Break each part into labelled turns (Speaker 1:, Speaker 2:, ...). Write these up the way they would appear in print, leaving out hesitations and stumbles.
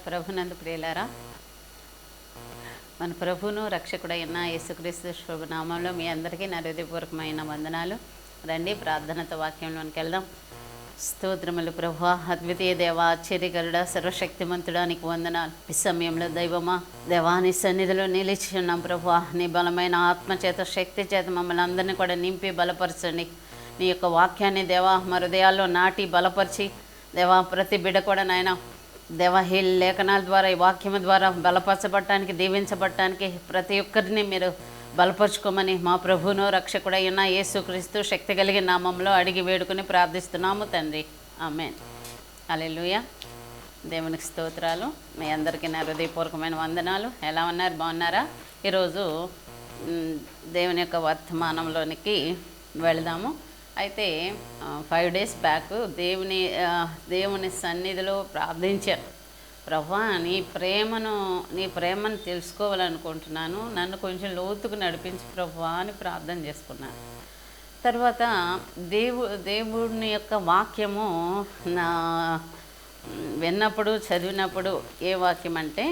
Speaker 1: ప్రభునందు ప్రియులారా, మన ప్రభువును రక్షకుడైన యేసుక్రీస్తు శుభనామంలో మీ అందరికీ నా హృదయపూర్వకమైన వందనాలు. రండి ప్రార్థనతో వాక్యంలోనికి వెళ్దాం. స్తోత్రములు ప్రభువా, అద్వితీయ దేవ, ఆశ్చర్యకరుడ, సర్వశక్తిమంతుడానికి వందనాలు. ఈ సమయంలో దైవమా, దేవాని సన్నిధిలో నిలిచి ఉన్నాం ప్రభువా. నీ బలమైన ఆత్మచేత, శక్తి చేత మమ్మల్ని అందరినీ కూడా నింపి బలపరచండి. నీ యొక్క వాక్యాన్ని దేవా మా హృదయాల్లో నాటి బలపరిచి దేవా, ప్రతి బిడ్డ కూడా నాయన దేవా ఈ లేఖనాల ద్వారా, ఈ వాక్యం ద్వారా బలపరచబడటానికి, దీవించబడటానికి ప్రతి ఒక్కరిని మీరు బలపరుచుకోమని మా ప్రభువును రక్షకుడైన యేసుక్రీస్తు శక్తి కలిగిన నామంలో అడిగి వేడుకుని ప్రార్థిస్తున్నాము తండ్రి. ఆమేన్. హల్లెలూయా. దేవునికి స్తోత్రాలు. మీ అందరికీ నా హృదయపూర్వకమైన వందనాలు. ఎలా ఉన్నారు? బాగున్నారా? ఈరోజు దేవుని యొక్క వర్తమానంలోనికి వెళదాము. అయితే 5 days బ్యాక్ దేవుని సన్నిధిలో ప్రార్థించాను. ప్రభువా, నీ ప్రేమను తెలుసుకోవాలనుకుంటున్నాను, నన్ను కొంచెం లోతుకు నడిపించి ప్రభువా అని ప్రార్థన చేసుకున్నాను. తర్వాత దేవుని యొక్క వాక్యము నా విన్నప్పుడు, చదివినప్పుడు ఏ వాక్యం అంటే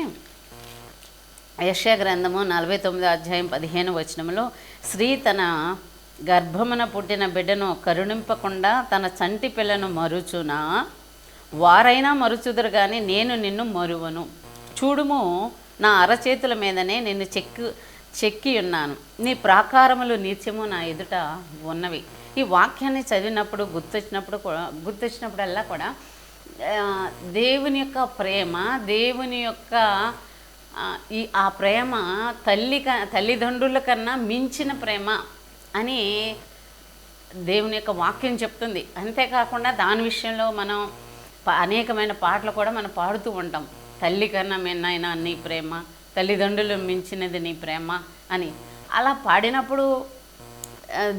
Speaker 1: యెషయా గ్రంథము 49:15 స్త్రీ తన గర్భమున పుట్టిన బిడ్డను కరుణింపకుండా తన చంటి పిల్లను మరుచునా, వారైనా మరుచుదురు కానీ నేను నిన్ను మరువను. చూడుము, నా అరచేతుల మీదనే నిన్ను చెక్కి ఉన్నాను, నీ ప్రాకారములు నిత్యము నా ఎదుట ఉన్నవి. ఈ వాక్యాన్ని చదివినప్పుడు గుర్తొచ్చినప్పుడల్లా కూడా దేవుని యొక్క ప్రేమ, దేవుని యొక్క ఆ ప్రేమ తల్లిదండ్రుల కన్నా మించిన ప్రేమ అని దేవుని యొక్క వాక్యం చెప్తుంది. అంతేకాకుండా దాని విషయంలో మనం అనేకమైన పాటలు కూడా మనం పాడుతూ ఉంటాం. తల్లి కన్నా మిన్నైనా నీ ప్రేమ, తల్లిదండ్రులు మించినది నీ ప్రేమ అని. అలా పాడినప్పుడు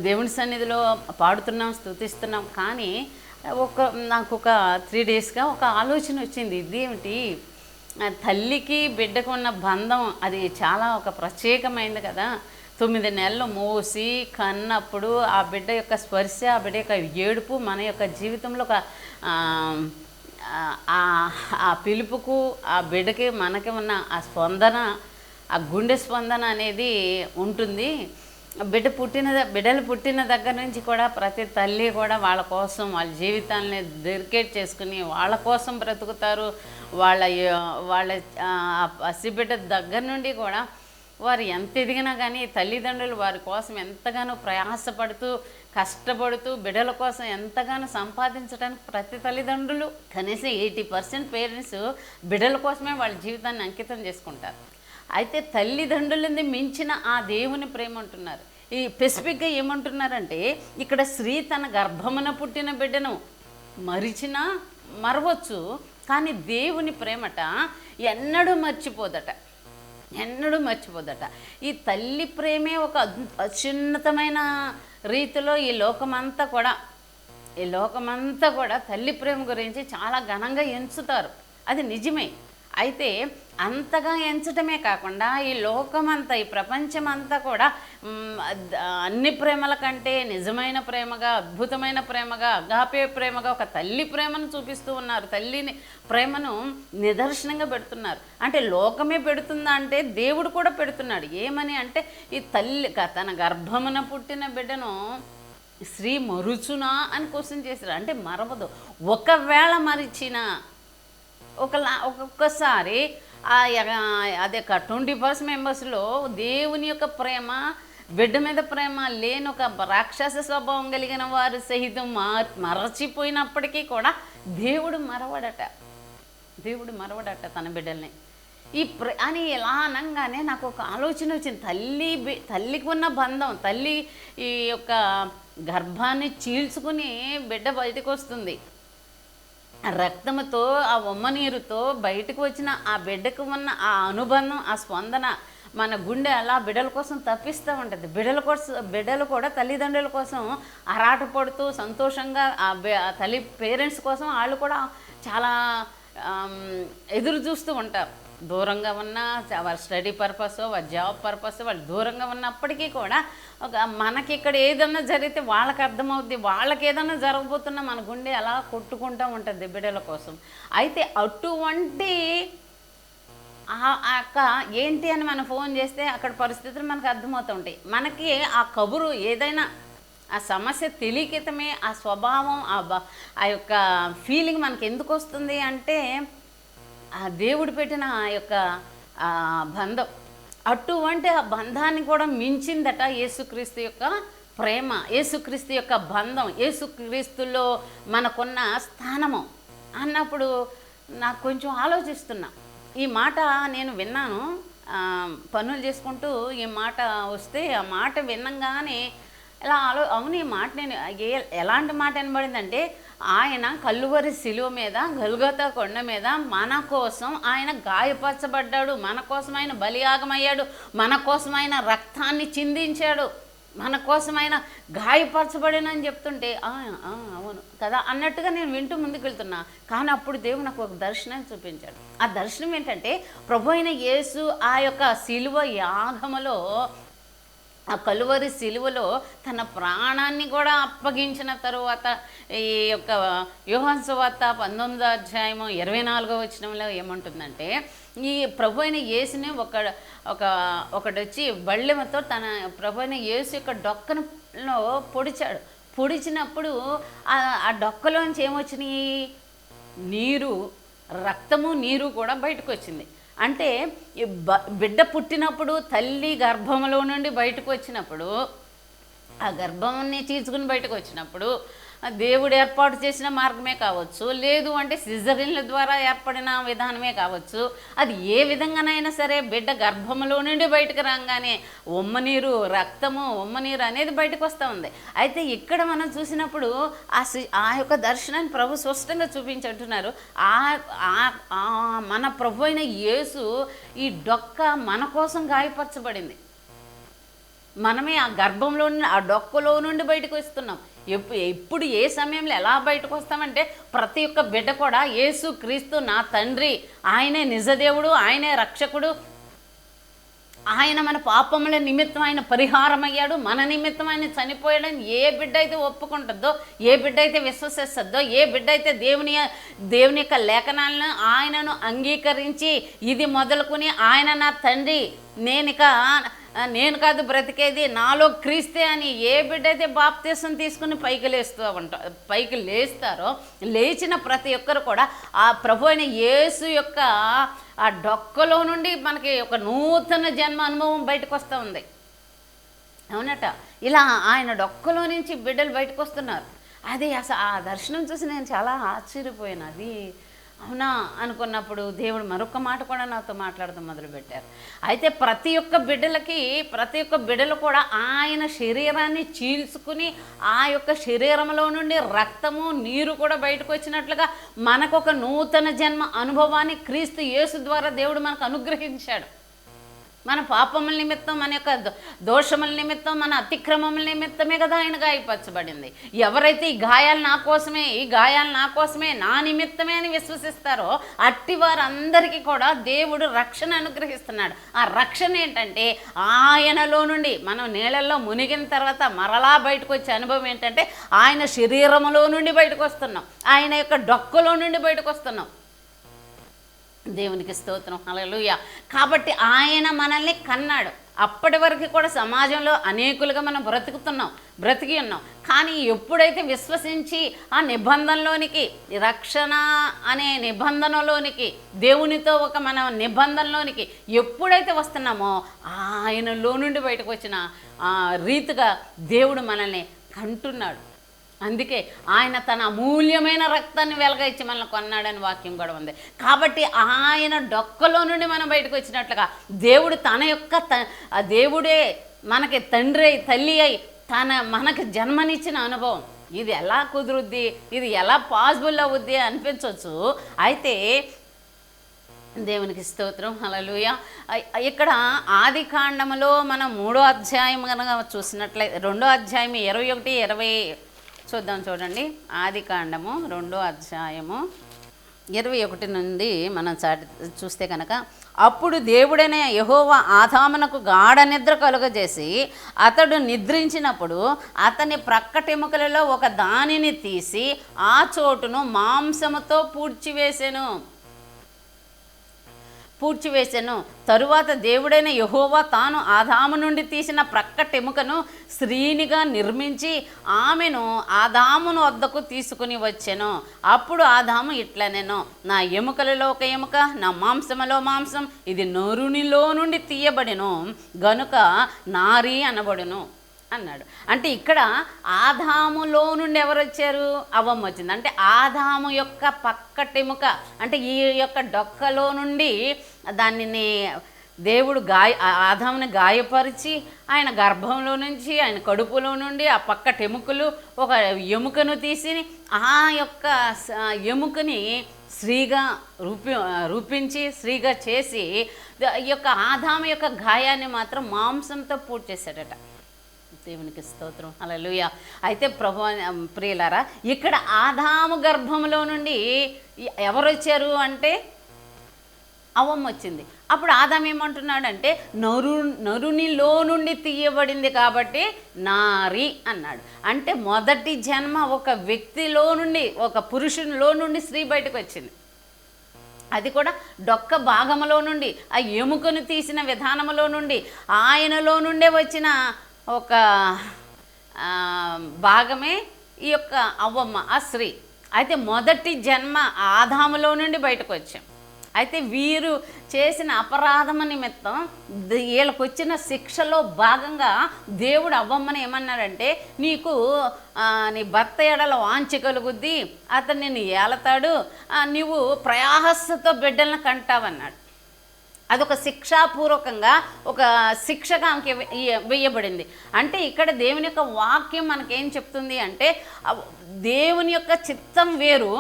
Speaker 1: దేవుని సన్నిధిలో పాడుతున్నాం, స్తుతిస్తున్నాం. కానీ నాకు ఒక 3 daysగా ఒక ఆలోచన వచ్చింది. ఇదేమిటి, తల్లికి బిడ్డకు ఉన్న బంధం అది చాలా ఒక ప్రత్యేకమైనది కదా. 9 నెలలు మోసి కన్నప్పుడు ఆ బిడ్డ యొక్క స్పర్శ, ఆ బిడ్డ యొక్క ఏడుపు మన యొక్క జీవితంలో ఒక ఆ పిలుపుకు, ఆ బిడ్డకి మనకి ఉన్న ఆ స్పందన, ఆ గుండె స్పందన అనేది ఉంటుంది. బిడ్డలు పుట్టిన దగ్గర నుంచి కూడా ప్రతి తల్లి కూడా వాళ్ళ కోసం వాళ్ళ జీవితాన్ని డెడికేట్ చేసుకుని వాళ్ళ కోసం బ్రతుకుతారు. వాళ్ళ పసిబిడ్డ దగ్గర నుండి కూడా వారు ఎంత ఎదిగినా కానీ తల్లిదండ్రులు వారి కోసం ఎంతగానో ప్రయాసపడుతూ, కష్టపడుతూ, బిడ్డల కోసం ఎంతగానో సంపాదించడానికి ప్రతి తల్లిదండ్రులు కనీసం 80% పేరెంట్స్ బిడ్డల కోసమే వాళ్ళ జీవితాన్ని అంకితం చేసుకుంటారు. అయితే తల్లిదండ్రులని మించిన ఆ దేవుని ప్రేమ అంటున్నారు. ఈ స్పెసిఫిక్గా ఏమంటున్నారంటే, ఇక్కడ స్త్రీ తన గర్భమున పుట్టిన బిడ్డను మరవచ్చు, కానీ దేవుని ప్రేమట ఎన్నడూ మర్చిపోదట. ఈ తల్లి ప్రేమే ఒక అత్యున్నతమైన రీతిలో ఈ లోకమంతా కూడా తల్లి ప్రేమ గురించి చాలా ఘనంగా ఎంచుతారు. అది నిజమే. అయితే అంతగా ఎంచటమే కాకుండా ఈ లోకమంతా, ఈ ప్రపంచమంతా కూడా అన్ని ప్రేమల కంటే నిజమైన ప్రేమగా, అద్భుతమైన ప్రేమగా, అగాపే ప్రేమగా ఒక తల్లి ప్రేమను చూపిస్తూ ఉన్నారు. తల్లిని ప్రేమను నిదర్శనంగా పెడుతున్నారు. అంటే లోకమే పెడుతుందా అంటే దేవుడు కూడా పెడుతున్నాడు. ఏమని అంటే, ఈ తల్లి తన గర్భమున పుట్టిన బిడ్డను స్త్రీ మరుచునా అని క్వశ్చన్ చేశారు. అంటే మరవదు. ఒకవేళ మరిచినా ఒక్కొక్కసారి అదే 20% మెంబర్స్లో దేవుని యొక్క ప్రేమ, బిడ్డ మీద ప్రేమ లేని ఒక రాక్షస స్వభావం కలిగిన వారు సహితం మరచిపోయినప్పటికీ కూడా దేవుడు మరవడట తన బిడ్డల్ని. అని ఎలా అనగానే నాకు ఒక ఆలోచన వచ్చింది. తల్లికి ఉన్న బంధం, తల్లి ఈ యొక్క గర్భాన్ని చీల్చుకుని బిడ్డ బయటకు వస్తుంది. రక్తముతో, ఆ ఉమ్మనీరుతో బయటకు వచ్చిన ఆ బిడ్డకు ఉన్న ఆ అనుబంధం, ఆ స్పందన మన గుండె అలా బిడ్డల కోసం తప్పిస్తూ ఉంటుంది. బిడ్డలు కూడా తల్లిదండ్రుల కోసం ఆరాటపడుతూ సంతోషంగా తల్లి పేరెంట్స్ కోసం వాళ్ళు కూడా చాలా ఎదురు చూస్తూ ఉంటారు. దూరంగా ఉన్న వాళ్ళ స్టడీ పర్పస్, వాళ్ళ జాబ్ పర్పస్, వాళ్ళు దూరంగా ఉన్నప్పటికీ కూడా మనకి ఇక్కడ ఏదన్నా జరిగితే వాళ్ళకి అర్థమవుద్ది. వాళ్ళకి ఏదన్నా జరగబోతున్నా మన గుండె అలా కొట్టుకుంటూ ఉంటుంది బిడ్డల కోసం. అయితే అటువంటి ఆ యొక్క ఏంటి అని మనం ఫోన్ చేస్తే అక్కడ పరిస్థితులు మనకు అర్థమవుతుంటాయి. మనకి ఆ కబురు ఏదైనా ఆ సమస్య తెలియకితమే ఆ స్వభావం ఆ యొక్క ఫీలింగ్ మనకి ఎందుకు వస్తుంది అంటే ఆ దేవుడు పెట్టిన ఆ యొక్క బంధం. అటువంటి ఆ బంధాన్ని కూడా మించిందట యేసుక్రీస్తు యొక్క ప్రేమ, యేసుక్రీస్తు యొక్క బంధం, యేసుక్రీస్తులో మనకున్న స్థానము అన్నప్పుడు నాకు కొంచెం ఆలోచిస్తున్నా. ఈ మాట నేను విన్నాను పనులు చేసుకుంటూ. ఈ మాట వస్తే ఆ మాట విన్నంగానే ఇలా అవును ఈ మాట నేను ఎలాంటి మాట వినబడిందంటే, ఆయన కల్లువరి శిలువ మీద గల్గొతా కొండ మీద మన కోసం ఆయన గాయపరచబడ్డాడు, మన కోసం ఆయన బలియాగమయ్యాడు, మన కోసం ఆయన రక్తాన్ని చిందించాడు, మన కోసం ఆయన గాయపరచబడినని చెప్తుంటే అవును కదా అన్నట్టుగా నేను వింటూ ముందుకు వెళ్తున్నా. కానీ అప్పుడు దేవుడు నాకు ఒక దర్శనాన్ని చూపించాడు. ఆ దర్శనం ఏంటంటే, ప్రభు అయిన యేసు ఆ యొక్క శిలువ యాగములో, ఆ కలువరి శిలువలో తన ప్రాణాన్ని కూడా అప్పగించిన తరువాత ఈ యొక్క యోహాను సువార్త 19వ అధ్యాయము 24వ వచనంలో ఏమంటుందంటే, ఈ ప్రభు అయిన యేసుని ఒకడు వచ్చి బళ్ళెమతో తన ప్రభు అయిన యేసు యొక్క డొక్కలో పొడిచాడు. పొడిచినప్పుడు ఆ డొక్కలోంచి ఏమొచ్చినాయి? నీరు, రక్తము నీరు కూడా బయటకు వచ్చింది. అంటే బిడ్డ పుట్టినప్పుడు తల్లి గర్భంలో నుండి బయటకు వచ్చినప్పుడు, ఆ గర్భాన్ని చీల్చుకుని బయటకు వచ్చినప్పుడు దేవుడు ఏర్పాటు చేసిన మార్గమే కావచ్చు, లేదు అంటే సిజరీన్ల ద్వారా ఏర్పడిన విధానమే కావచ్చు, అది ఏ విధంగానైనా సరే బిడ్డ గర్భంలో నుండి బయటకు రాగానే ఉమ్మనీరు, రక్తము, ఉమ్మనీరు అనేది బయటకు వస్తూ ఉంది. అయితే ఇక్కడ మనం చూసినప్పుడు ఆ యొక్క దర్శనాన్ని ప్రభు స్పష్టంగా చూపించంటున్నారు. మన ప్రభు అయిన యేసు ఈ డొక్క మన కోసం గాయపరచబడింది. మనమే ఆ గర్భంలో నుండి, ఆ డొక్కలో నుండి బయటకు వస్తున్నాం. ఎప్పుడు ఏ సమయంలో ఎలా బయటకు వస్తామంటే, ప్రతి ఒక్క బిడ్డ కూడా యేసు క్రీస్తు నా తండ్రి, ఆయనే నిజదేవుడు, ఆయనే రక్షకుడు, ఆయన మన పాపముల నిమిత్తం ఆయన పరిహారం అయ్యాడు, మన నిమిత్తం ఆయన చనిపోయాడని ఏ బిడ్డ అయితే ఒప్పుకుంటుందో, ఏ బిడ్డ అయితే విశ్వసిస్తుందో, ఏ బిడ్డ అయితే దేవుని యొక్క లేఖనాలను ఆయనను అంగీకరించి ఇది మొదలుకొని ఆయన నా తండ్రి, నేను కాదు బ్రతికేది, నాలో క్రీస్తే అని ఏ బిడ్డ అయితే బాప్తీసం తీసుకుని పైకి లేస్తారో, లేచిన ప్రతి ఒక్కరు కూడా ఆ ప్రభు అయిన యేసు యొక్క ఆ డొక్కలో నుండి మనకి ఒక నూతన జన్మ అనుభవం బయటకు వస్తూ ఉంది. అవునట, ఇలా ఆయన డొక్కలో నుంచి బిడ్డలు బయటకు వస్తున్నారు. అది అసలు ఆ దర్శనం చూసి నేను చాలా ఆశ్చర్యపోయాను. అది అవునా అనుకున్నప్పుడు దేవుడు మరొక మాట కూడా నాతో మాట్లాడడం మొదలుపెట్టారు. అయితే ప్రతి ఒక్క బిడ్డలు కూడా ఆయన శరీరాన్ని చీల్చుకుని ఆ యొక్క శరీరంలో నుండి రక్తము, నీరు కూడా బయటకు వచ్చినట్లుగా మనకు ఒక నూతన జన్మ అనుభవాన్ని క్రీస్తు యేసు ద్వారా దేవుడు మనకు అనుగ్రహించాడు. మన పాపముల నిమిత్తం, మన యొక్క దోషముల నిమిత్తం, మన అతిక్రమముల నిమిత్తమే కదా ఆయన గాయపరచబడింది. ఎవరైతే ఈ గాయాలు నా కోసమే నా నిమిత్తమే అని విశ్వసిస్తారో అట్టి వారందరికీ కూడా దేవుడు రక్షణ అనుగ్రహిస్తున్నాడు. ఆ రక్షణ ఏంటంటే, ఆయనలో నుండి మనం నీళ్ళల్లో మునిగిన తర్వాత మరలా బయటకు వచ్చే అనుభవం ఏంటంటే, ఆయన శరీరములో నుండి బయటకు వస్తున్నాం, ఆయన యొక్క డొక్కలో నుండి బయటకు వస్తున్నాం. దేవునికి స్తోత్రం, హల్లెలూయా. కాబట్టి ఆయన మనల్ని కన్నాడు. అప్పటి వరకు కూడా సమాజంలో అనేకులుగా మనం బ్రతికి ఉన్నాం. కానీ ఎప్పుడైతే విశ్వసించి ఆ నిబంధనలోనికి, రక్షణ అనే నిబంధనలోనికి, దేవునితో ఒక మన నిబంధనలోనికి ఎప్పుడైతే వస్తున్నామో ఆయనలో నుండి బయటకు వచ్చిన రీతిగా దేవుడు మనల్ని కంటున్నాడు. అందుకే ఆయన తన అమూల్యమైన రక్తాన్ని వెలగచ్చి మనల్ని కొన్నాడని వాక్యం కూడా ఉంది. కాబట్టి ఆయన డొక్కలో నుండి మనం బయటకు వచ్చినట్లుగా దేవుడు దేవుడే మనకి తండ్రి అయి, తల్లి అయి, మనకి జన్మనిచ్చిన అనుభవం. ఇది ఎలా కుదురుద్ది, ఇది ఎలా పాసిబుల్ అవుద్ది అనిపించవచ్చు. అయితే దేవునికి స్తోత్రం, హల్లెలూయా. ఇక్కడ ఆది కాండములో మనం 3వ అధ్యాయం కనుక చూసినట్లయితే, 2వ అధ్యాయం 21, 20 చూడండి. ఆది కాండము 2వ అధ్యాయము 21 నుండి మనం చూస్తే కనుక, అప్పుడు దేవుడైన యెహోవా ఆదామునకు గాఢ నిద్ర కలుగజేసి అతడు నిద్రించినప్పుడు అతని ప్రక్కటెముకలలో ఒక దానిని తీసి ఆ చోటును మాంసముతో పూడ్చివేసెను. పూడ్చివేసెను. తరువాత దేవుడైన యెహోవా తాను ఆదాము నుండి తీసిన ప్రక్కటెముకను స్త్రీనిగా నిర్మించి ఆమెను ఆదామును వద్దకు తీసుకుని వచ్చెను. అప్పుడు ఆదాము ఇట్లనెను, నా ఎముకలలో ఒక ఎముక, నా మాంసములో మాంసం, ఇది నరునిలో నుండి తీయబడెను గనుక నారీ అనబడును అన్నాడు. అంటే ఇక్కడ ఆదాములో నుండి ఎవరు వచ్చారు? అవ్వమ్మ వచ్చింది. అంటే ఆదాము యొక్క పక్కటెముక, అంటే ఈ యొక్క డొక్కలో నుండి దానిని దేవుడు ఆదాముని గాయపరిచి ఆయన గర్భంలో నుంచి, ఆయన కడుపులో నుండి ఆ పక్కటెముకలు ఒక ఎముకను తీసి ఆ యొక్క ఎముకని స్త్రీగా రూపించి స్త్రీగా చేసి ఈ యొక్క ఆదాము యొక్క గాయాన్ని మాత్రం మాంసంతో పూర్తి చేశాడట. దేవునికి స్తోత్రం, హల్లెలూయా. అయితే ప్రియులారా, ఇక్కడ ఆదాము గర్భంలో నుండి ఎవరు వచ్చారు అంటే అవ్వమ్మ వచ్చింది. అప్పుడు ఆదాము ఏమంటున్నాడంటే నరునిలో నుండి తీయబడింది కాబట్టి నారి అన్నాడు. అంటే మొదటి జన్మ ఒక వ్యక్తిలో నుండి, ఒక పురుషునిలో నుండి స్త్రీ బయటకు వచ్చింది. అది కూడా డొక్క భాగములో నుండి, ఆ ఎముకను తీసిన విధానములో నుండి, ఆయనలో నుండే వచ్చిన ఒక భాగమే ఈ యొక్క అవ్వమ్మ, ఆ స్త్రీ. అయితే మొదటి జన్మ ఆదాములో నుండి బయటకు వచ్చాం. అయితే వీరు చేసిన అపరాధము నిమిత్తం వీళ్ళకు వచ్చిన శిక్షలో భాగంగా దేవుడు అవ్వమ్మని ఏమన్నాడంటే, నీకు నీ భర్త ఎడల వాంఛ కలుగుద్ది, అతను నిన్ను ఏలతాడు, నీవు ప్రయాసతో బిడ్డలను కంటావన్నాడు. అదొక శిక్షాపూర్వకంగా ఒక శిక్షగా ఆమెకి వేయబడింది. అంటే ఇక్కడ దేవుని యొక్క వాక్యం మనకేం చెప్తుంది అంటే, దేవుని యొక్క చిత్తం వేరు.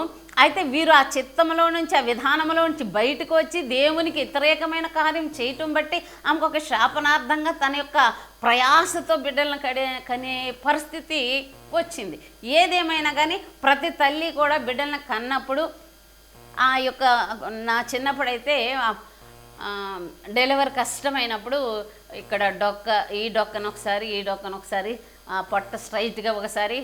Speaker 1: అయితే వీరు ఆ చిత్తంలో నుంచి, ఆ విధానంలో నుంచి బయటకు వచ్చి దేవునికి వ్యతిరేకమైన కార్యం చేయటం బట్టి ఆమెకు ఒక శాపనార్థంగా తన యొక్క ప్రయాసతో బిడ్డలను కనే పరిస్థితి వచ్చింది. ఏదేమైనా కానీ ప్రతి తల్లి కూడా బిడ్డలను కన్నప్పుడు ఆ యొక్క, నా చిన్నప్పుడైతే డెలివరీ కష్టమైనప్పుడు ఇక్కడ ఈ డొక్కను ఒకసారి, ఈ డొక్కను ఒకసారి, పొట్ట స్ట్రైట్గా ఒకసారి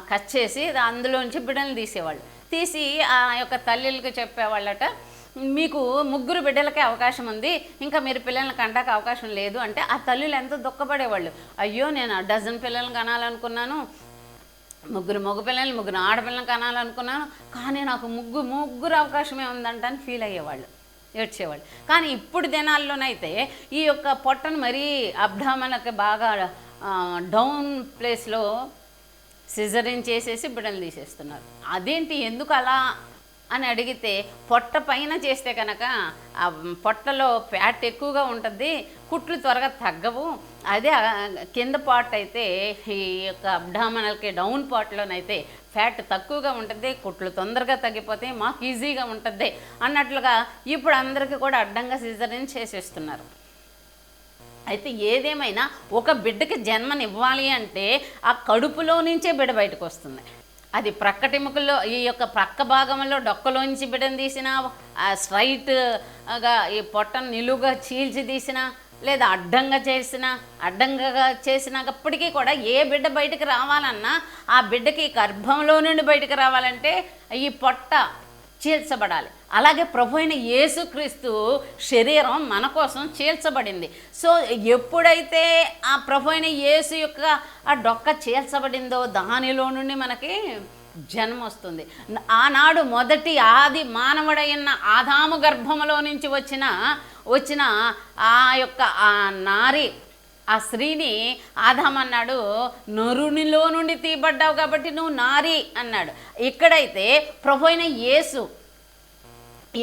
Speaker 1: కట్ చేసి అందులోంచి బిడ్డలు తీసేవాళ్ళు. తీసి ఆ యొక్క తల్లికి చెప్పేవాళ్ళట, మీకు 3 బిడ్డలకే అవకాశం ఉంది, ఇంకా మీరు పిల్లల్ని కంటాక అవకాశం లేదు అంటే ఆ తల్లులు ఎంతో దుఃఖపడేవాళ్ళు. అయ్యో, నేను 12 పిల్లల్ని కనాలనుకున్నాను, 3 మగ పిల్లల్ని 3 ఆడపిల్లల్ని కనాలనుకున్నాను, కానీ నాకు 3 అవకాశమే ఉందంటని ఫీల్ అయ్యేవాళ్ళు, ఏడ్చేవాళ్ళు. కానీ ఇప్పుడు దినాల్లోనైతే ఈ యొక్క పొట్టను మరీ అబ్డామనకి బాగా డౌన్ ప్లేస్లో సిజరిన్ చేసేసి బిడ్డలు తీసేస్తున్నారు. అదేంటి, ఎందుకు అలా అని అడిగితే, పొట్ట పైన చేస్తే కనుక ఆ పొట్టలో ఫ్యాట్ ఎక్కువగా ఉంటుంది, కుట్లు త్వరగా తగ్గవు. అదే కింద పార్ట్ అయితే, ఈ యొక్క అబ్డామినల్కి డౌన్ పార్ట్లోనైతే ఫ్యాట్ తక్కువగా ఉంటుంది, కుట్లు తొందరగా తగ్గిపోతాయి, మాకు ఈజీగా ఉంటుంది అన్నట్లుగా ఇప్పుడు అందరికీ కూడా అడ్డంగా సిజరిన్ చేసేస్తున్నారు. అయితే ఏదేమైనా ఒక బిడ్డకి జన్మనివ్వాలి అంటే ఆ కడుపులో నుంచే బిడ్డ బయటకు వస్తుంది. అది ప్రక్కటెముకల్లో, ఈ యొక్క ప్రక్క భాగంలో డొక్కలోంచి బిడ్డను తీసినా, స్ట్రైట్గా ఈ పొట్టను నిలువుగా చీల్చి తీసినా, లేదా అడ్డంగా చేసినప్పటికీ కూడా ఏ బిడ్డ బయటకు రావాలన్నా ఆ బిడ్డకి గర్భంలో నుండి బయటకు రావాలంటే ఈ పొట్ట చీల్చబడాలి. అలాగే ప్రభు అయిన యేసుక్రీస్తు శరీరం మన కోసం చీల్చబడింది. సో ఎప్పుడైతే ఆ ప్రభు అయిన యేసు యొక్క ఆ డొక్క చీల్చబడిందో దానిలో నుండి మనకి జన్మ వస్తుంది. ఆనాడు మొదటి ఆది మానవుడైన ఆదాము గర్భంలో నుంచి వచ్చిన ఆ యొక్క ఆ నారి, ఆ స్త్రీని ఆదామన్నాడు, నరునిలో నుండి తీయబడ్డావు కాబట్టి నువ్వు నారి అన్నాడు. ఇక్కడైతే ప్రభు అయిన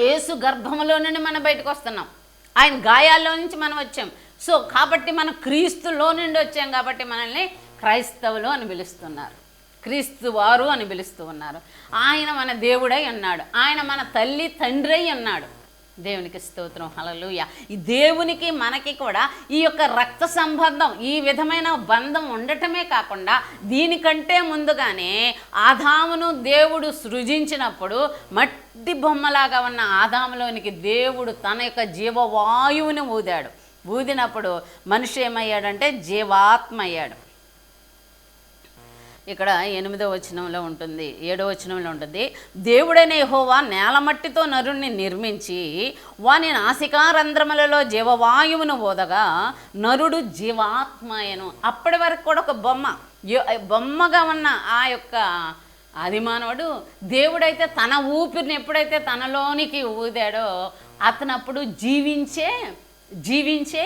Speaker 1: యేసు గర్భంలో నుండి మనం బయటకు వస్తున్నాం, ఆయన గాయాల్లో నుంచి మనం వచ్చాం. సో కాబట్టి మనం క్రీస్తులో నుండి వచ్చాం కాబట్టి మనల్ని క్రైస్తవులు అని పిలుస్తున్నారు, క్రీస్తు వారు అని పిలుస్తూ ఉన్నారు. ఆయన మన దేవుడై ఉన్నాడు, ఆయన మన తల్లి తండ్రి అయి ఉన్నాడు. దేవునికి స్తోత్రం, హల్లెలూయా. ఈ దేవునికి మనకి కూడా ఈ యొక్క రక్త సంబంధం, ఈ విధమైన బంధం ఉండటమే కాకుండా దీనికంటే ముందుగానే ఆదామును దేవుడు సృజించినప్పుడు మట్టి బొమ్మలాగా ఉన్న ఆదాములోనికి దేవుడు తన యొక్క జీవవాయువుని ఊదినప్పుడు మనిషి ఏమయ్యాడంటే జీవాత్మ అయ్యాడు. ఇక్కడ 8వ వచనంలో ఉంటుంది, 7వ వచనంలో ఉంటుంది. దేవుడైన యెహోవా నేలమట్టితో నరుణ్ణి నిర్మించి వాని నాసికారంధ్రములలో జీవవాయువును ఓదగా నరుడు జీవాత్మయను. అప్పటి వరకు కూడా ఒక బొమ్మగా ఉన్న ఆ యొక్క ఆదిమానవుడు దేవుడైతే తన ఊపిరిని ఎప్పుడైతే తనలోనికి ఊదాడో అతనప్పుడు జీవించే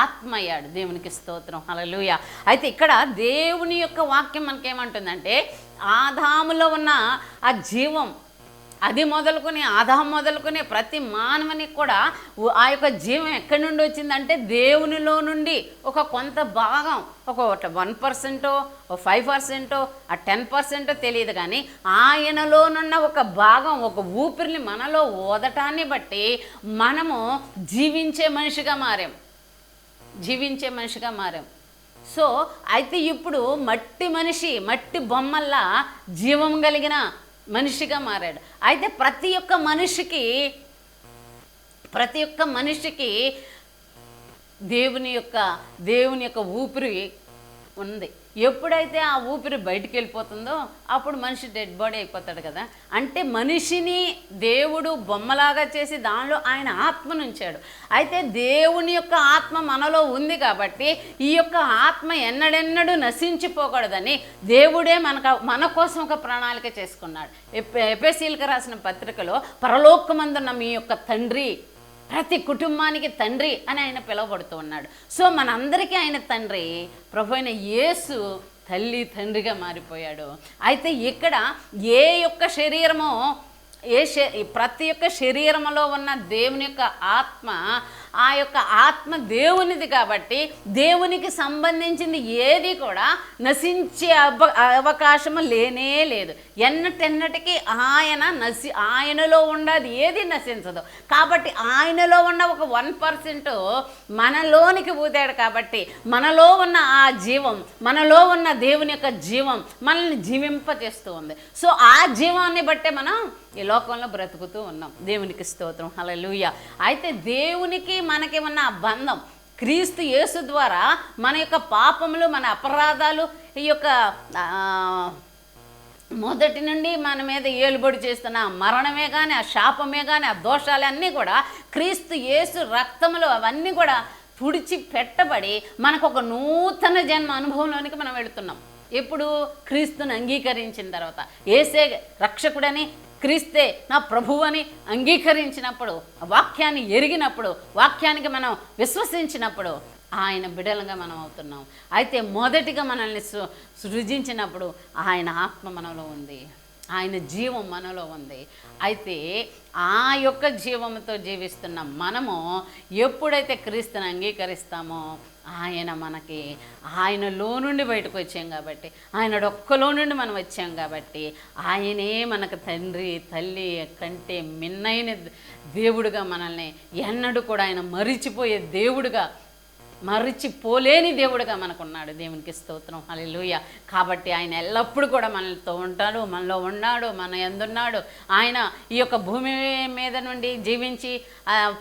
Speaker 1: ఆత్మ అయ్యాడు. దేవునికి స్తోత్రం, హల్లెలూయా. అయితే ఇక్కడ దేవుని యొక్క వాక్యం మనకేమంటుందంటే ఆదాములో ఉన్న ఆ జీవం, అది మొదలుకొని ఆదాము మొదలుకొని ప్రతి మానవునికి కూడా ఆ యొక్క జీవం ఎక్కడి నుండి వచ్చిందంటే దేవునిలో నుండి ఒక కొంత భాగం, ఒక 1%, 5%, 10% తెలియదు, కానీ ఆయనలోనున్న ఒక భాగం, ఒక ఊపిరిని మనలో ఓదటాన్ని బట్టి మనము జీవించే మనిషిగా మారాం. సో అయితే ఇప్పుడు మట్టి బొమ్మల్లా జీవం కలిగిన మనిషిగా మారాడు. అయితే ప్రతి ఒక్క మనిషికి దేవుని యొక్క ఊపిరి ఉంది. ఎప్పుడైతే ఆ ఊపిరి బయటికి వెళ్ళిపోతుందో అప్పుడు మనిషి డెడ్ బాడీ అయిపోతాడు కదా. అంటే మనిషిని దేవుడు బొమ్మలాగా చేసి దానిలో ఆయన ఆత్మను ఉంచాడు. అయితే దేవుని యొక్క ఆత్మ మనలో ఉంది కాబట్టి ఈ యొక్క ఆత్మ ఎన్నడెన్నడూ నశించిపోకూడదని దేవుడే మన కోసం ఒక ప్రణాళిక చేసుకున్నాడు. ఎఫెసీయులకు రాసిన పత్రికలో పరలోకమందున్న మీ యొక్క తండ్రి, ప్రతి కుటుంబానికి తండ్రి అని ఆయన పిలువబడుతూ ఉన్నాడు. సో మనందరికీ ఆయన తండ్రి, ప్రభు అయిన యేసు తండ్రిగా మారిపోయాడు. అయితే ఇక్కడ ప్రతి ఒక్క శరీరంలో ఉన్న దేవుని యొక్క ఆత్మ, ఆ యొక్క ఆత్మ దేవునిది కాబట్టి దేవునికి సంబంధించింది ఏది కూడా నశించే అవకాశము లేనే లేదు. ఎన్నటెన్నటికీ ఆయనలో ఉన్నది ఏది నశించదు. కాబట్టి ఆయనలో ఉన్న ఒక 1% మనలోనికి ఊదాడు కాబట్టి మనలో ఉన్న ఆ జీవం, మనలో ఉన్న దేవుని యొక్క జీవం మనల్ని జీవింపజేస్తూ ఉంది. సో ఆ జీవాన్ని బట్టే మనం ఈ లోకంలో బ్రతుకుతూ ఉన్నాం. దేవునికి స్తోత్రం, హల్లెలూయా. అయితే దేవునికి మనకి ఉన్న ఆ బంధం క్రీస్తు యేసు ద్వారా మన యొక్క పాపములు, మన అపరాధాలు, ఈ యొక్క మొదటి నుండి మన మీద ఏలుబడి చేస్తున్న మరణమే కానీ, ఆ శాపమే కానీ, ఆ దోషాలన్నీ కూడా క్రీస్తు యేసు రక్తములో అవన్నీ కూడా తుడిచి పెట్టబడి మనకు ఒక నూతన జన్మ అనుభవంలోనికి మనం వెళుతున్నాం. ఎప్పుడు క్రీస్తుని అంగీకరించిన తర్వాత, యేసే రక్షకుడని, క్రీస్తే నా ప్రభువు అని అంగీకరించినప్పుడు, వాక్యాన్ని ఎరిగినప్పుడు, వాక్యానికి మనం విశ్వసించినప్పుడు ఆయన బిడ్డలుగా మనం అవుతున్నాం. అయితే మొదటిగా మనల్ని సృజించినప్పుడు ఆయన ఆత్మ మనలో ఉంది, ఆయన జీవం మనలో ఉంది. అయితే ఆ యొక్క జీవంతో జీవిస్తున్న మనము ఎప్పుడైతే క్రీస్తుని అంగీకరిస్తామో ఆయనలో నుండి బయటకు వచ్చాం కాబట్టి, ఆయన ఒక్కలో నుండి మనం వచ్చాం కాబట్టి ఆయనే మనకు తండ్రి, తల్లి కంటే మిన్నైన దేవుడుగా మనల్ని ఎన్నడూ కూడా ఆయన మరిచిపోలేని దేవుడుగా మనకున్నాడు. దేవునికి స్తోత్రం, హల్లెలూయా. కాబట్టి ఆయన ఎల్లప్పుడూ కూడా మనతో ఉంటాడు, మనలో ఉన్నాడు, మన యందున్నాడు. ఆయన ఈ యొక్క భూమి మీద నుండి జీవించి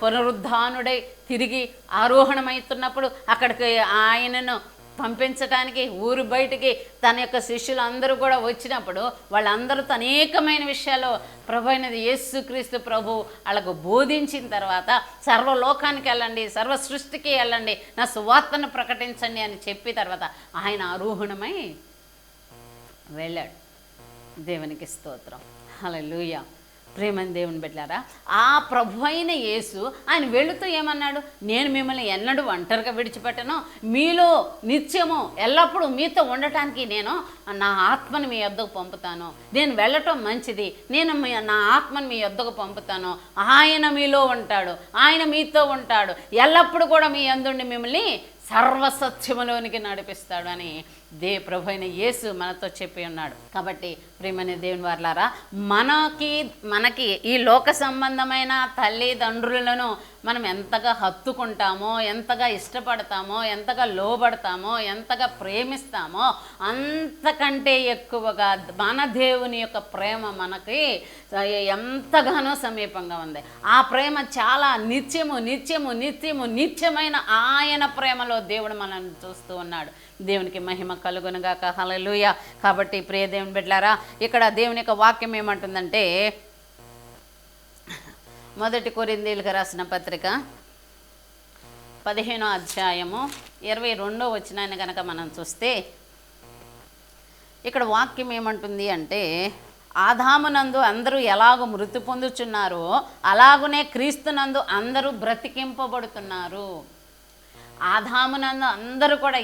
Speaker 1: పునరుద్ధానుడై తిరిగి ఆరోహణమవుతున్నప్పుడు అక్కడికి ఆయనను పంపించడానికి ఊరు బయటికి తన యొక్క శిష్యులు అందరూ కూడా వచ్చినప్పుడు వాళ్ళందరితో అనేకమైన విషయాలు ప్రభు అయినది యేసుక్రీస్తు ప్రభు వాళ్ళకు బోధించిన తర్వాత సర్వలోకానికి వెళ్ళండి, సర్వ సృష్టికి వెళ్ళండి, నా సువార్తను ప్రకటించండి అని చెప్పి తర్వాత ఆయన ఆరోహణమై వెళ్ళాడు. దేవునికి స్తోత్రం, హల్లెలూయా. ప్రేమని దేవుని బిడ్డలారా, ఆ ప్రభు అయిన యేసు ఆయన వెళుతూ ఏమన్నాడు, నేను మిమ్మల్ని ఎన్నడూ ఒంటరిగా విడిచిపెట్టను, మీలో నిత్యము ఎల్లప్పుడూ మీతో ఉండటానికి నేను నా ఆత్మను మీ యొద్దకు పంపుతాను. నేను వెళ్ళటం మంచిది, నేను నా ఆత్మను మీ యొద్దకు పంపుతాను. ఆయన మీలో ఉంటాడు, ఆయన మీతో ఉంటాడు, ఎల్లప్పుడూ కూడా మీ యందుండి మిమ్మల్ని సర్వసత్యములోనికి నడిపిస్తాడు అని ప్రభు అయిన యేసు మనతో చెప్పి ఉన్నాడు. కాబట్టి ప్రియమైన దేవుని వారలారా, మనకి ఈ లోక సంబంధమైన తల్లిదండ్రులను మనం ఎంతగా హత్తుకుంటామో, ఎంతగా ఇష్టపడతామో, ఎంతగా లోబడతామో, ఎంతగా ప్రేమిస్తామో అంతకంటే ఎక్కువగా మన దేవుని యొక్క ప్రేమ మనకి ఎంతగానో సమీపంగా ఉంది. ఆ ప్రేమ చాలా నిత్యమైన ఆయన ప్రేమలో దేవుడు మనల్ని చూస్తూ ఉన్నాడు. దేవునికి మహిమ కలుగునుగాక. హల్లెలూయా. కాబట్టి ప్రియ దేవుని బిడ్డలారా, ఇక్కడ దేవుని యొక్క వాక్యం ఏమంటుందంటే, 1 కొరింథీయులకు రాసిన పత్రిక 15వ అధ్యాయము 22వ వచనాన్ని కనుక మనం చూస్తే, ఇక్కడ వాక్యం ఏమంటుంది అంటే, ఆదామునందు అందరూ ఎలాగో మృతి పొందుచున్నారో అలాగునే క్రీస్తునందు అందరూ బ్రతికింపబడుతున్నారు. ఆదామునందు అందరూ కూడా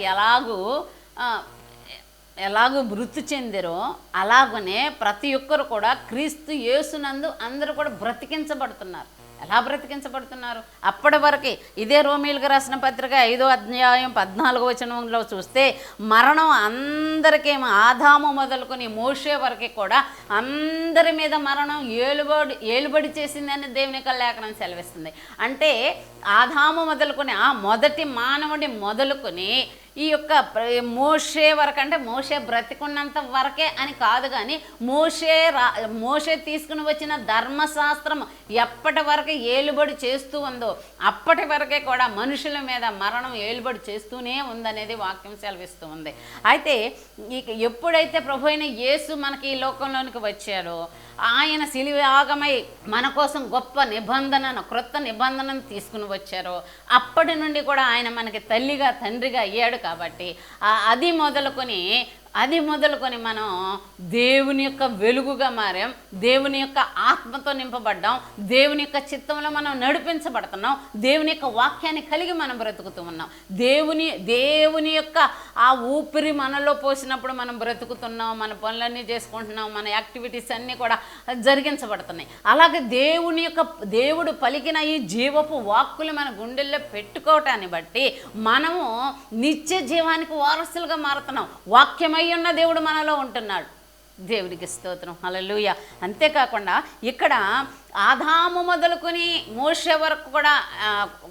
Speaker 1: ఎలాగూ మృతి చెందిరో అలాగనే ప్రతి ఒక్కరు కూడా క్రీస్తు యేసునందు అందరూ కూడా బ్రతికించబడుతున్నారు. ఎలా బ్రతికించబడుతున్నారు? అప్పటి వరకు ఇదే రోమీయులకు రాసిన పత్రిక 5వ అధ్యాయం 14వ వచనంలో చూస్తే, మరణం అందరికీ, ఆదాము మొదలుకొని మోషే వరకు కూడా అందరి మీద మరణం ఏలుబడి చేసిందని దేవుని యొక్క లేఖనం సెలవిస్తుంది. అంటే ఆదాము మొదలుకొని, ఆ మొదటి మానవుడి మొదలుకొని ఈ యొక్క మోషే వరకు, అంటే మోషే బ్రతికున్నంత వరకే అని కాదు, కానీ మోషే తీసుకుని వచ్చిన ధర్మశాస్త్రం ఎప్పటి వరకు ఏలుబడి చేస్తూ ఉందో అప్పటి వరకే కూడా మనుషుల మీద మరణం ఏలుబడి చేస్తూనే ఉందనేది వాక్యం సెలవిస్తూ ఉంది. అయితే ఎప్పుడైతే ప్రభు అయిన యేసు మనకి ఈ లోకంలోనికి వచ్చాడో, ఆయన శిలువయాగమై మన కోసం గొప్ప నిబంధనను, క్రొత్త నిబంధనను తీసుకుని వచ్చారో, అప్పటి నుండి కూడా ఆయన మనకి తల్లిగా తండ్రిగా అయ్యాడు. కాబట్టి అది మొదలుకొని మనం దేవుని యొక్క వెలుగుగా మారాం, దేవుని యొక్క ఆత్మతో నింపబడ్డాం, దేవుని యొక్క చిత్తంలో మనం నడిపించబడుతున్నాం, దేవుని యొక్క వాక్యాన్ని కలిగి మనం బ్రతుకుతూ ఉన్నాం. దేవుని యొక్క ఆ ఊపిరి మనలో పోసినప్పుడు మనం బ్రతుకుతున్నాం, మన పనులన్నీ చేసుకుంటున్నాం, మన యాక్టివిటీస్ అన్నీ కూడా జరిగించబడుతున్నాయి. అలాగే దేవుడు పలికిన ఈ జీవపు వాక్కులు మన గుండెల్లో పెట్టుకోవటాన్ని బట్టి మనము నిత్య జీవానికి వారసులుగా మారుతున్నాం. వాక్యమై ఉన్న దేవుడు మనలో ఉంటున్నాడు. దేవునికి స్తోత్రం. హల్లెలూయా. అంతేకాకుండా ఇక్కడ ఆదాము మొదలుకొని మోషే వరకు కూడా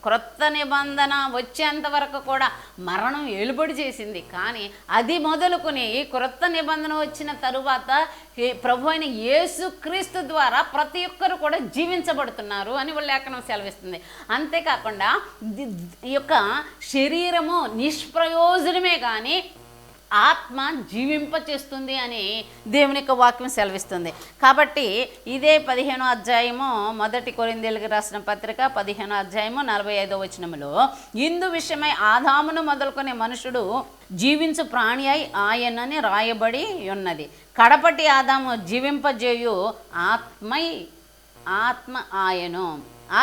Speaker 1: క్రొత్త నిబంధన వచ్చేంత వరకు కూడా మరణం ఏలుబడి చేసింది. కానీ అది మొదలుకొని క్రొత్త నిబంధన వచ్చిన తరువాత ప్రభు అయిన యేసుక్రీస్తు ద్వారా ప్రతి ఒక్కరు కూడా జీవించబడుతున్నారు అని లేఖనం సెలవిస్తుంది. అంతేకాకుండా ఈ యొక్క శరీరము నిష్ప్రయోజనమే కానీ ఆత్మ జీవింపచేస్తుంది అని దేవుని యొక్క వాక్యం సెలవిస్తుంది. కాబట్టి ఇదే 15వ అధ్యాయము 1 కొరింథీయులకు రాసిన పత్రిక 15వ అధ్యాయము 45వ వచనములో, ఇందు విషయమై ఆదామును మొదలుకొని మనుషుడు జీవించు ప్రాణి అయి ఆయనని రాయబడి ఉన్నది. కడపటి ఆదాము జీవింపజేయు ఆత్మ ఆయను.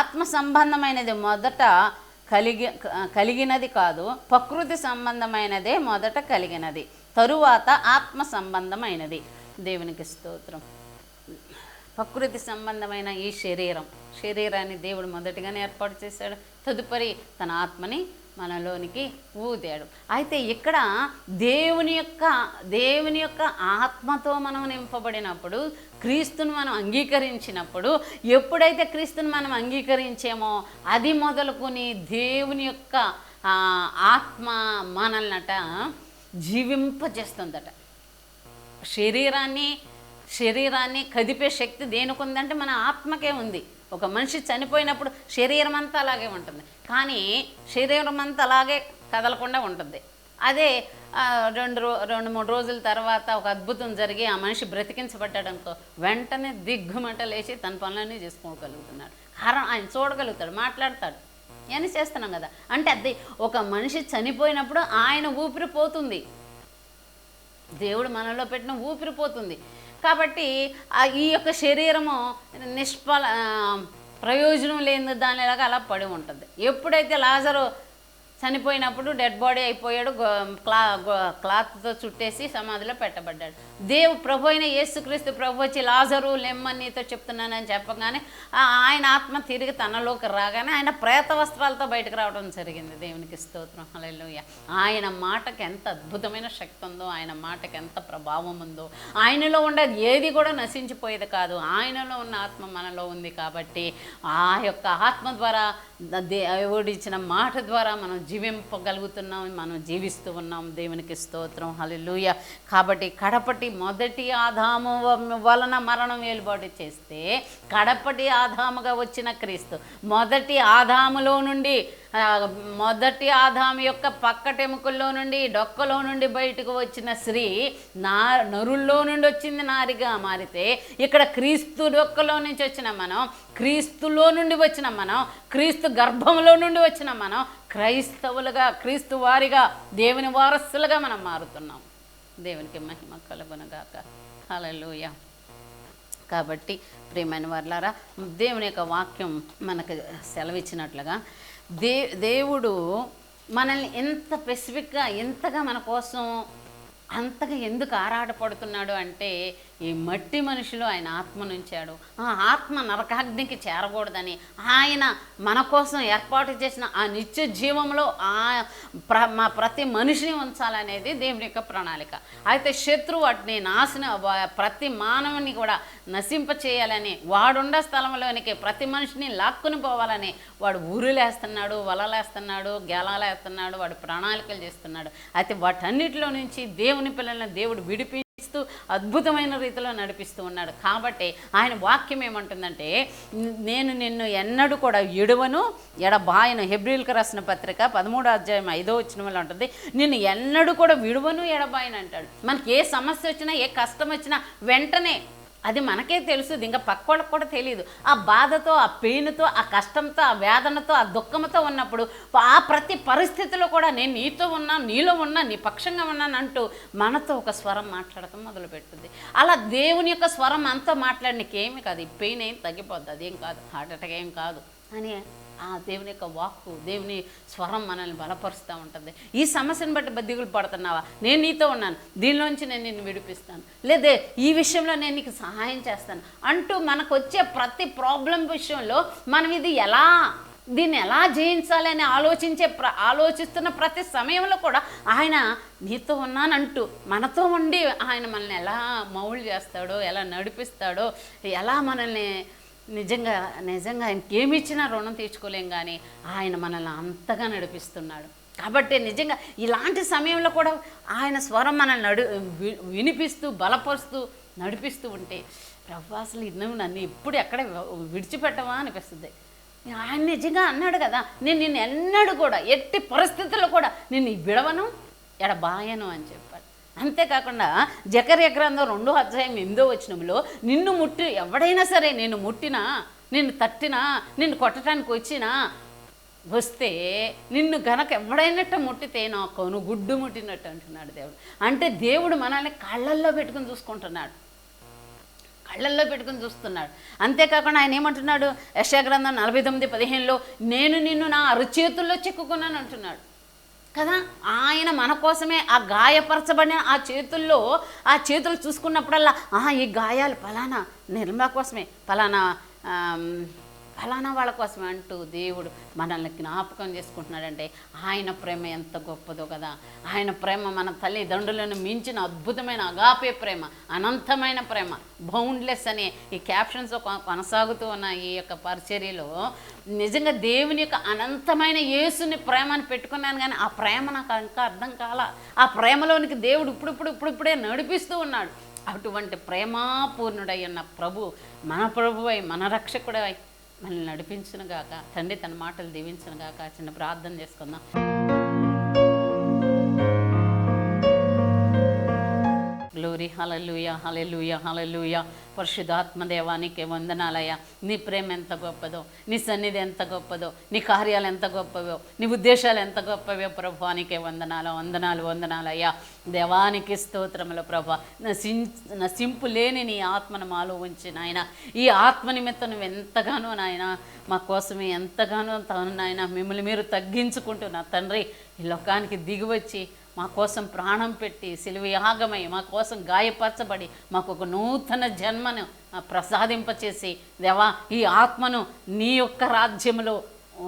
Speaker 1: ఆత్మ సంబంధమైనది మొదట కలిగినది కాదు, ప్రకృతి సంబంధమైనదే మొదట కలిగినది, తరువాత ఆత్మ సంబంధమైనది. దేవునికి స్తోత్రం. ప్రకృతి సంబంధమైన ఈ శరీరాన్ని దేవుడు మొదటిగానే ఏర్పాటు చేశాడు, తదుపరి తన ఆత్మని మనలోనికి ఊదాడు. అయితే ఇక్కడ దేవుని యొక్క ఆత్మతో మనం నింపబడినప్పుడు, క్రీస్తుని మనం అంగీకరించినప్పుడు, ఎప్పుడైతే క్రీస్తుని మనం అంగీకరించామో అది మొదలుకొని దేవుని యొక్క ఆత్మ మనల్నట జీవింపజేస్తుందట. శరీరాన్ని కదిపే శక్తి దేనికి ఉందంటే మన ఆత్మకే ఉంది. ఒక మనిషి చనిపోయినప్పుడు శరీరం అంతా అలాగే ఉంటుంది, కానీ శరీరం అంతా అలాగే కదలకుండా ఉంటుంది. అదే 2-3 రోజుల తర్వాత ఒక అద్భుతం జరిగి ఆ మనిషి బ్రతికించబడ్డాడు అనుకో, వెంటనే దిగ్గుమట లేచి తన పనులన్నీ చేసుకోగలుగుతున్నాడు. కారణం ఆయన చూడగలుగుతాడు, మాట్లాడతాడు, ఇవన్నీ చేస్తున్నాం కదా. అంటే అది ఒక మనిషి చనిపోయినప్పుడు ఆయన ఊపిరి పోతుంది, దేవుడు మనలో పెట్టిన ఊపిరి పోతుంది. కాబట్టి ఈ యొక్క శరీరము ప్రయోజనం లేని దానిలాగా అలా పడి ఉంటుంది. ఎప్పుడైతే లాజరు చనిపోయినప్పుడు డెడ్ బాడీ అయిపోయాడు, క్లాత్తో చుట్టేసి సమాధిలో పెట్టబడ్డాడు. ప్రభు అయిన యేసుక్రీస్తు ప్రభు వచ్చి లాజరు లెమ్మని నీతో చెప్తున్నానని చెప్పగానే ఆయన ఆత్మ తిరిగి తనలోకి రాగానే ఆయన ప్రేత వస్త్రాలతో బయటకు రావడం జరిగింది. దేవునికి స్తోత్రం. హల్లెలూయా. ఆయన మాటకి ఎంత అద్భుతమైన శక్తి ఉందో, ఆయన మాటకి ఎంత ప్రభావం ఉందో, ఆయనలో ఉండేది ఏది కూడా నశించిపోయేది కాదు. ఆయనలో ఉన్న ఆత్మ మనలో ఉంది. కాబట్టి ఆ యొక్క ఆత్మ ద్వారా దేవుడిచ్చిన మాట ద్వారా మనం జీవింపగలుగుతున్నాం, మనం జీవిస్తూ ఉన్నాం. దేవునికి స్తోత్రం, హల్లెలూయా. కాబట్టి కడపటి మొదటి ఆదాము వలన మరణం ఏలుబాటు చేస్తే కడపటి ఆదాముగా వచ్చిన క్రీస్తు, మొదటి ఆదాములో నుండి, మొదటి ఆదాము యొక్క పక్కటెముకల్లో నుండి, డొక్కలో నుండి బయటకు వచ్చిన స్త్రీ నరుల్లో నుండి వచ్చింది నారిగా మారితే, ఇక్కడ క్రీస్తు డొక్కలో నుంచి వచ్చిన మనం, క్రీస్తులో నుండి వచ్చిన మనం, క్రీస్తు గర్భంలో నుండి వచ్చిన మనం క్రైస్తవులుగా, క్రీస్తు వారిగా, దేవుని వారసులుగా మనం మారుతున్నాం. దేవునికి మహిమ కలుగునుగాక. హల్లెలూయా. కాబట్టి ప్రియమైన వారలారా, దేవుని యొక్క వాక్యం మనకు సెలవిచ్చినట్లుగా దేవుడు మనల్ని ఎంత స్పెసిఫిక్గా, ఎంతగా మన కోసం అంతగా ఎందుకు ఆరాటపడుతున్నాడు అంటే, ఈ మట్టి మనిషిలో ఆయన ఆత్మనుంచాడు. ఆ ఆత్మ నరకాగ్నికి చేరకూడదని ఆయన మన కోసం ఏర్పాటు చేసిన ఆ నిత్య జీవంలో మా ప్రతి మనిషిని ఉంచాలనేది దేవుని యొక్క ప్రణాళిక. అయితే శత్రువు వాటిని ప్రతి మానవుని కూడా నశింప చేయాలని, వాడుండే స్థలంలోనికి ప్రతి మనిషిని లాక్కుని పోవాలని వాడు ఊరులేస్తున్నాడు, వలలేస్తున్నాడు, గేలాలేస్తున్నాడు, వాడు ప్రణాళికలు చేస్తున్నాడు. అయితే వాటన్నిటిలో నుంచి దేవుని పిల్లలను దేవుడు విడిపిస్తూ అద్భుతమైన రీతిలో నడిపిస్తూ ఉన్నాడు. కాబట్టి ఆయన వాక్యం ఏమంటుందంటే, నేను నిన్ను ఎన్నడూ కూడా విడువను ఎడబాయను. హెబ్రీయులకు రాసిన పత్రిక 13:5 ఉంటుంది, నిన్ను ఎన్నడూ కూడా విడువను ఎడబాయను అంటాడు. మనకి ఏ సమస్య వచ్చినా, ఏ కష్టం వచ్చినా వెంటనే అది మనకే తెలుసు, ఇంకా పక్క వాళ్ళకి కూడా తెలియదు. ఆ బాధతో, ఆ పెయిన్తో, ఆ కష్టంతో, ఆ వేదనతో, ఆ దుఃఖంతో ఉన్నప్పుడు ఆ ప్రతి పరిస్థితిలో కూడా నేను నీతో ఉన్నా, నీలో ఉన్నా, నీ పక్షంగా ఉన్నాను అంటూ మనతో ఒక స్వరం మాట్లాడటం మొదలుపెట్టుద్ది. అలా దేవుని యొక్క స్వరం అంతా మాట్లాడనికేమీ కాదు, ఈ పెయిన్ ఏం తగ్గిపోద్ది, అదేం కాదు, హార్ట్ అటాక్ ఏం కాదు అని ఆ దేవుని యొక్క వాక్కు, దేవుని స్వరం మనల్ని బలపరుస్తూ ఉంటుంది. ఈ సమస్యను బట్టి దిగులు పడుతున్నావా, నేను నీతో ఉన్నాను, దీనిలోంచి నేను నిన్ను విడిపిస్తాను, లేదే ఈ విషయంలో నేను నీకు సహాయం చేస్తాను అంటూ మనకు వచ్చే ప్రతి ప్రాబ్లం విషయంలో మనం దీన్ని ఎలా జయించాలని ఆలోచిస్తున్న ప్రతి సమయంలో కూడా ఆయన నీతో ఉన్నానంటూ మనతో ఉండి ఆయన మనల్ని ఎలా మౌల్డ్ చేస్తాడో, ఎలా నడిపిస్తాడో, ఎలా మనల్ని నిజంగా ఆయనకేమి ఇచ్చినా రుణం తీర్చుకోలేం, కానీ ఆయన మనల్ని అంతగా నడిపిస్తున్నాడు. కాబట్టి నిజంగా ఇలాంటి సమయంలో కూడా ఆయన స్వరం మనల్ని వినిపిస్తూ, బలపరుస్తూ, నడిపిస్తూ ఉంటే, ప్రభు అసలు నువ్వు నన్ను ఎప్పుడు ఎక్కడ విడిచిపెట్టవా అనిపిస్తుంది. ఆయన నిజంగా అన్నాడు కదా, నేను నిన్ను ఎన్నడూ కూడా ఎట్టి పరిస్థితుల్లో కూడా నిన్ను విడవను ఎడబాయను అని చెప్పాడు. అంతేకాకుండా జకర్యా గ్రంథం 2:8 నిన్ను ముట్టి ఎవడైనా సరే నిన్ను ముట్టినా, నిన్ను తట్టినా, నిన్ను కొట్టడానికి వస్తే నిన్ను గనక ఎవడైనట్టు ముట్టితే నా కనుగుడ్డు ముట్టినట్టు అంటున్నాడు దేవుడు. అంటే దేవుడు మనల్ని కళ్ళల్లో పెట్టుకుని చూసుకుంటున్నాడు, కళ్ళల్లో పెట్టుకుని చూస్తున్నాడు. అంతేకాకుండా ఆయన ఏమంటున్నాడు, యెషయా గ్రంథం 49:15 నేను నిన్ను నా అరచేతుల్లో చిక్కుకున్నాను అంటున్నాడు కదా. ఆయన మన కోసమే ఆ గాయపరచబడిన ఆ చేతులు చూసుకున్నప్పుడల్లా ఈ గాయాలు ఫలానా నిర్మల కోసమే, ఫలానా వాళ్ళ కోసమే అంటూ దేవుడు మనల్ని జ్ఞాపకం చేసుకుంటున్నాడంటే ఆయన ప్రేమ ఎంత గొప్పదో కదా. ఆయన ప్రేమ మన తల్లిదండ్రులను మించిన అద్భుతమైన అగాపే ప్రేమ, అనంతమైన ప్రేమ, బౌండ్లెస్ అనే ఈ క్యాప్షన్స్ కొనసాగుతూ ఉన్న ఈ యొక్క పరిచర్యలో నిజంగా దేవుని యొక్క అనంతమైన యేసుని ప్రేమను పెట్టుకున్నాను, కానీ ఆ ప్రేమ నాకు ఇంకా అర్థం కాల. ఆ ప్రేమలోనికి దేవుడు ఇప్పుడిప్పుడే నడిపిస్తూ ఉన్నాడు. అటువంటి ప్రేమాపూర్ణుడై ఉన్న ప్రభు, మన ప్రభువై, మన రక్షకుడై మనల్ని నడిపించును గాక. తండ్రి తన మాటలు దీవించును గాక. చిన్న ప్రార్థన చేసుకుందాం. గ్లోరీ, హల్లెలూయా, హల్లెలూయా, హల్లెలూయా. పరిశుద్ధాత్మ దేవానికి వందనాలయ్యా. నీ ప్రేమ ఎంత గొప్పదో, నీ సన్నిధి ఎంత గొప్పదో, నీ కార్యాలు ఎంత గొప్పవో, నీ ఉద్దేశాలు ఎంత గొప్పవో ప్రభువానికే వందనాలయ్యా. దేవానికి స్తోత్రములు ప్రభా. నశింపు లేని నీ ఆత్మను మాలో ఉంచి నాయన, ఈ ఆత్మ నిమిత్తం నువ్వు ఎంతగానో నాయన మా కోసమే ఎంతగానో నాయన మిమ్మల్ని మీరు తగ్గించుకుంటున్నా తండ్రి, ఈ లోకానికి దిగివచ్చి మా కోసం ప్రాణం పెట్టి సిలువ యాగమై మా కోసం గాయపరచబడి మాకు ఒక నూతన జన్మను ప్రసాదింపచేసి దేవా ఈ ఆత్మను నీ యొక్క రాజ్యంలో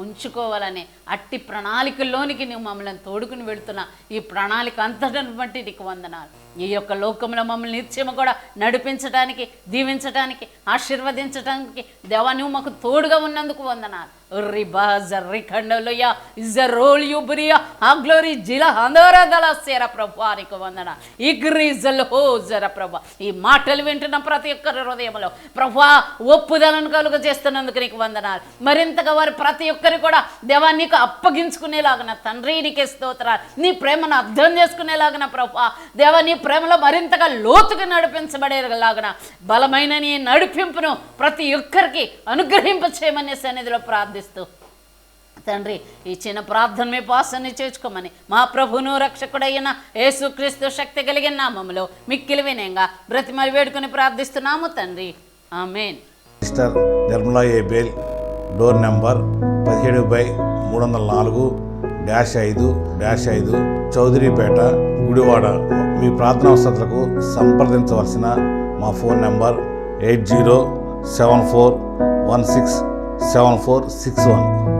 Speaker 1: ఉంచుకోవాలని అట్టి ప్రణాళికల్లోనికి నువ్వు మమ్మల్ని తోడుకుని వెళుతున్నా. ఈ ప్రణాళిక అంతటిని బట్టి నీకు వందనాలు. ఈ యొక్క లోకంలో మమ్మల్ని నిత్యము కూడా నడిపించడానికి, దీవించడానికి, ఆశీర్వదించడానికి దేవా నువ్వు మాకు తోడుగా ఉన్నందుకు వందనాలు. రిబా జర్రి ఖండలోయ ఇజరోల్ యుబ్రియా ఆ గ్లోరీ జిలా అందరదల సేర ప్రభానికి వందన ఇగ్రీజల్ హో జర ప్రభా. ఈ మాటలు వింటున్న ప్రతి ఒక్కరి హృదయంలో ప్రభా ఒప్పుదలను కలుగ చేస్తున్నందుకు నీకు వందనాలు. మరింతగా వారు ప్రతి ఒక్కరు కూడా దేవా నీకు అప్పగించుకునేలాగన తండ్రి నీకే స్తోత్రాలు. నీ ప్రేమను అర్థం చేసుకునేలాగన ప్రభా దేవా నీ ప్రేమలో మరింతగా లోతుగా నడిపించబడేలాగన బలమైన నీ నడిపింపును ప్రతి ఒక్కరికి అనుగ్రహింప చేయమనే సన్నిధిలో ప్రార్థిస్తూ తండ్రి ఈ చిన్న ప్రార్థన మీ పాసన్ని చేర్చుకోమని మా ప్రభును రక్షకుడైన యేసుక్రీస్తు శక్తి కలిగిన నామములో మిక్కిలి వినయంగా బ్రతిమలి వేడుకొని ప్రార్థిస్తున్నాము తండ్రి, ఆమేన్.
Speaker 2: Mister Nirmala Abel, door number 17/304-5-5 Chowdaripeta, Gudivada. మీ ప్రార్థనా అవసరాలకు సంప్రదించవలసిన మా ఫోన్ నెంబర్ 8074167461.